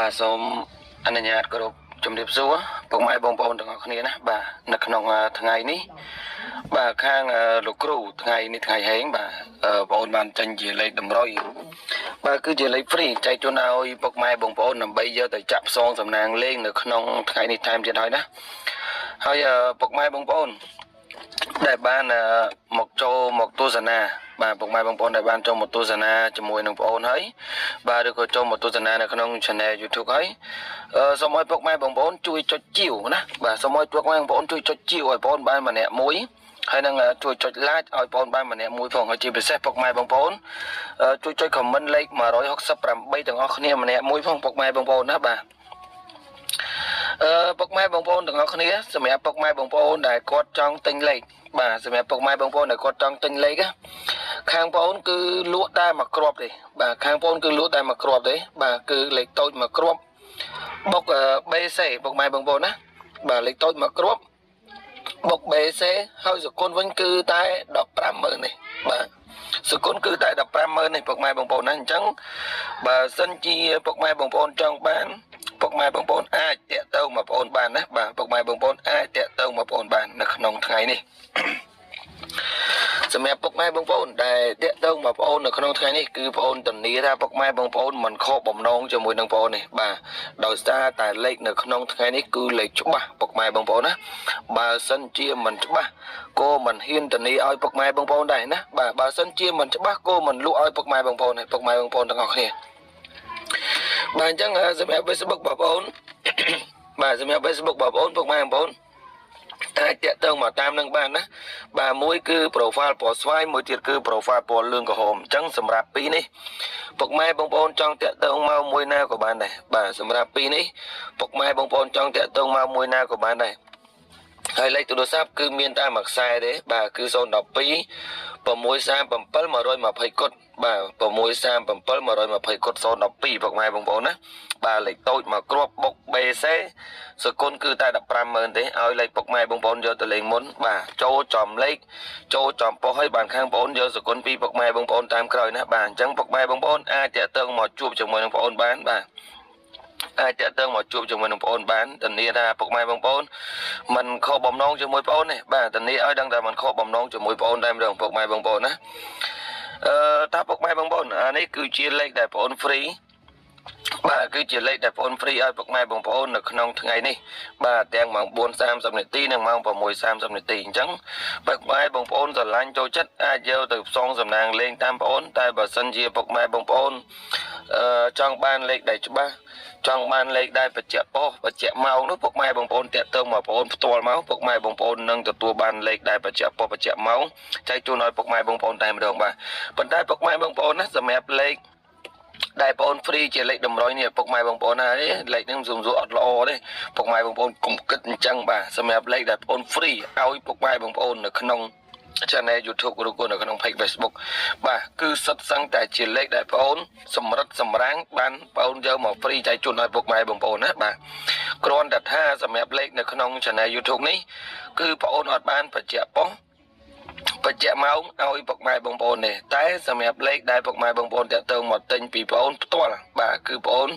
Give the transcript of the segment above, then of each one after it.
bà sớm anh nhà có được chấm điệp số bông mai bông bông được không nha bà nặc nòng thằng ngày ní bà khang lục cừu thằng ngày hén bà bông bàn tranh gì lấy đầm roi bà cứ chỉ lấy free chạy chỗ nào bông mai bông bông nằm bây giờ tại chạm xong sầm nàng lên được nòng thằng ngày ní time trên thôi đóហើយពុកម៉ែបងប្អូនដែលបានមកចូលមកទស្សនាបាទពុកម៉ែបងប្អូនដែលបានចូលមកទស្សនាជាមួយនឹងបងប្អូនហើយបាទឬក៏ចូលមកទស្សនានៅក្នុង channel YouTube ហើយសូមឲ្យពុកម៉ែបងប្អូនជួយចុចជីវណាបាទសូមឲ្យពុកម៉ែបងប្អូនជួយចុចជីវឲ្យបងប្អូនបានម្នាក់មួយហើយនឹងជួយចុច like ឲ្យបងប្អូនបានម្នាក់មួយផងហើយជាពិសេសពុកម៉ែបងប្អូនជួយចុច comment លេខ168ទាំងអស់គ្នាម្នាក់មួយផងពុកម៉ែបងប្អូនណាបាទពុកម៉ែបងប្អូនទាំងអស់គ្នាសម្រាប់ពុកម៉ែបងប្អូនដែលគាត់ចង់ទិញលេខបាទសម្រាប់ពុកម៉ែបងប្អូនដែលគាត់ចង់ទិញលេខខាងបងប្អូនគឺលក់តែមួយគ្រាប់ទេបាទខាងបងប្អូនគឺលក់តែមួយគ្រាប់ទេបាទគឺលេខតូចមួយគ្រាប់បុក BC ពុកម៉ែបងប្អូនណាបាទលេខតូចមួយគ្រាប់បុក BC ហើយសគុណវិញគឺតែ150,000នេះបាទសគុណគឺតែ150,000នេះពុកម៉ែបងប្អូនណាអញ្ចឹងបើសិនជាពុកម៉ែបងប្អូនចង់បានពុកម៉ែបងប្អូនអាចតាក់ទងមកបងប្អូនបានណាបាទពុកម៉ែបងប្អូនអាចតាក់ទងមកបងប្អូនបាននៅក្នុងថ្ងៃនេះសម្រាប់ពុកម៉ែបងប្អូនដែលតាក់ទងមកបងប្អូននៅក្នុងថ្ងៃនេះគឺបងប្អូនធានាថាពុកម៉ែបងប្អូនមិនខកបំណងជាមួយនឹងបងប្អូននេះបាទដោយសារតែលេខនៅក្នុងថ្ងៃនេះគឺលេខច្បាស់ពុកម៉ែបងប្អូនណាបើសិនជាមិនច្បាស់ក៏មិនហ៊ានធានាឲ្យពុកម៉ែបងប្អូនដែរណាបាទបើសិនជាមិនច្បាស់ក៏មិនលក់ឲ្យពុកម៉ែបងប្អូនទេពុកម៉ែបងប្អូនទាំងអស់គ្នាបាទអញ្ចឹងសម្រាប់ Facebook បងប្អូនបាទសម្រាប់ Facebook បងប្អូនពុកម៉ែបងប្អូនអាចតាក់ទងមកតាមនឹងបានណាបាទមួយគឺ profile ពណ៌ស្វាយមួយទៀតគឺ profile ពណ៌លឿងក្រហមអញ្ចឹងសម្រាប់ពីរនេះពុកម៉ែបងប្អូនចង់តាក់ទងមកមួយណាក៏បានដែរបាទសម្រាប់ពីរនេះពុកម៉ែបងប្អូនចង់តាក់ទងមកមួយណាក៏បានដែរហើយលេខទូរស័ព្ទគឺមានតែមួយខ្សែទេបាទគឺ012 637 120គត់បាទ637 120គត់012ពុកម៉ែបងប្អូនណាបាទលេខតូចមកគ្រាប់បុក BC សគុណគឺតែ150,000ទេឲ្យលេខពុកម៉ែបងប្អូនយកទៅលេងមុនបាទចូលចំលេខចូលចំប៉ុស្តិ៍ឲ្យបានខាងបងប្អូនយកសគុណពីពុកម៉ែបងប្អូនតាមក្រោយណាបាទអញ្ចឹងពុកម៉ែបងប្អូនអាចតាក់ទងមកជួបជាមួយនឹងបងប្អូនបានបាទអាចតាក់ទងមកជួបជាមួយនឹងបងប្អូនបានធានាថាពុកម៉ែបងប្អូនមិនខកបំណងជាមួយបងប្អូនទេបាទធានាឲ្យដឹងថាមិនខកបំណងជាមួយបងប្អូនតែម្ដងពុកម៉ែបងប្អូនណាតើពុកម៉ែបងប្អូនអានេះគឺជាលេខដែលបងប្អូន free បាទគឺជាលេខដែលបងប្អូន free ឲ្យពុកម៉ែបងប្អូននៅក្នុងថ្ងៃនេះបាទទាំងម៉ោង 4:30 នាទីនិងម៉ោង 6:30 នាទីអញ្ចឹងពុកម៉ែបងប្អូនស្រឡាញ់ចូលចិត្តអាចយកទៅផ្សងសំណាងលេងតាមបងប្អូនតែបើសិនជាពុកម៉ែបងប្អូនចង់បានលេខដែលច្បាស់ចង់បានលេខដែលបញ្ជាក់ប៉ុស្តិ៍បញ្ជាក់ម៉ោងនោះពុកម៉ែបងប្អូនតាក់ទងមកបងប្អូនផ្ទាល់មកពុកម៉ែបងប្អូននឹងទទួលបានលេខដែលបញ្ជាក់ប៉ុស្តិ៍បញ្ជាក់ម៉ោងចែកជូនឲ្យពុកម៉ែបងប្អូនតែម្ដងបាទប៉ុន្តែពុកម៉ែបងប្អូនណាសម្រាប់លេខដែលបងប្អូន free ជាលេខតម្រុយនេះពុកម៉ែបងប្អូនហើយលេខហ្នឹងសំសួរអត់ល្អទេពុកម៉ែបងប្អូនកុំគិតអញ្ចឹងបាទសម្រាប់លេខដែលបងប្អូន free ឲ្យពុកម៉ែបងប្អូននៅក្នុង channel YouTube ឬក៏នៅក្នុង page Facebook បាទគឺសុទ្ធសឹងតែជាលេខដែលបងប្អូនសម្រិតសម្រាំងបានបងប្អូនយកមក free ចែកជូនឲ្យពុកម៉ែបងប្អូនណាបាទគ្រាន់តែថាសម្រាប់លេខនៅក្នុង channel YouTube នេះគឺបងប្អូនអត់បានបញ្ជាក់ប៉ុស្តិ៍បញ្ជាក់ម៉ោងឲ្យពុកម៉ែបងប្អូនទេតែសម្រាប់លេខដែលពុកម៉ែបងប្អូនតាក់ទងមកទិញពីបងប្អូនផ្ទាល់បាទគឺបងប្អូន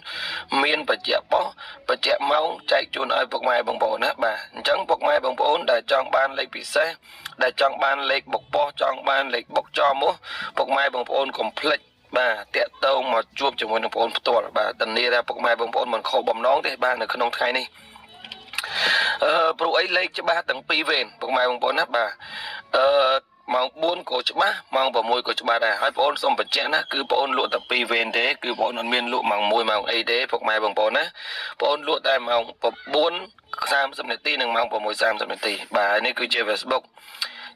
មានបញ្ជាក់ប៉ុស្តិ៍បញ្ជាក់ម៉ោងចែកជូនឲ្យពុកម៉ែបងប្អូនណាបាទអញ្ចឹងពុកម៉ែបងប្អូនដែលចង់បានលេខពិសេសដែលចង់បានលេខបុកប៉ុស្តិ៍ចង់បានលេខបុកចំមកពុកម៉ែបងប្អូនកុំភ្លេចបាទតាក់ទងមកជួបជាមួយនឹងបងប្អូនផ្ទាល់បាទធានាថាពុកម៉ែបងប្អូនមិនខកបំណងទេបាទនៅក្នុងថ្ងៃនេះព្រោះអីលេខច្បាស់ទាំងពីរវេនពុកម៉ែបងប្អូនណាបាទម៉ោង 4 ក៏ច្បាស់ម៉ោង 6 ក៏ច្បាស់ដែរហើយបងប្អូនសូមបញ្ជាក់ណាគឺបងប្អូនលក់តែ2វេនទេគឺបងប្អូនអត់មានលក់ម៉ោង 1 ម៉ោងអីទេពុកម៉ែបងប្អូនណាបងប្អូនលក់តែម៉ោង 4:30 នាទីនិងម៉ោង 6:30 នាទីបាទនេះគឺជា Facebook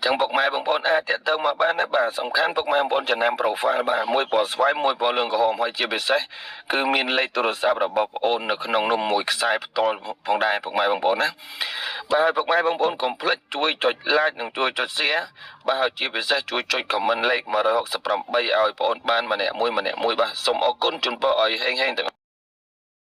ចឹងពុកម៉ែបងប្អូនអាចតាក់ទងមកបានណាបាទសំខាន់ពុកម៉ែបងប្អូនចំណាំ profile បាទមួយពណ៌ស្វាយមួយពណ៌លឿងក្រហមហើយជាពិសេសគឺមានលេខទូរស័ព្ទរបស់បងប្អូននៅក្នុងនោះមួយខ្សែផ្ទាល់ផងដែរពុកម៉ែបងប្អូនណាបាទហើយពុកម៉ែបងប្អូនកុំភ្លេចជួយចុច like និងជួយចុច share បាទហើយជាពិសេសជួយចុច comment លេខ168ឲ្យបងប្អូនបានម្នាក់មួយបាទសូមអរគុណជូនពរឲ្យហេងៗទាំង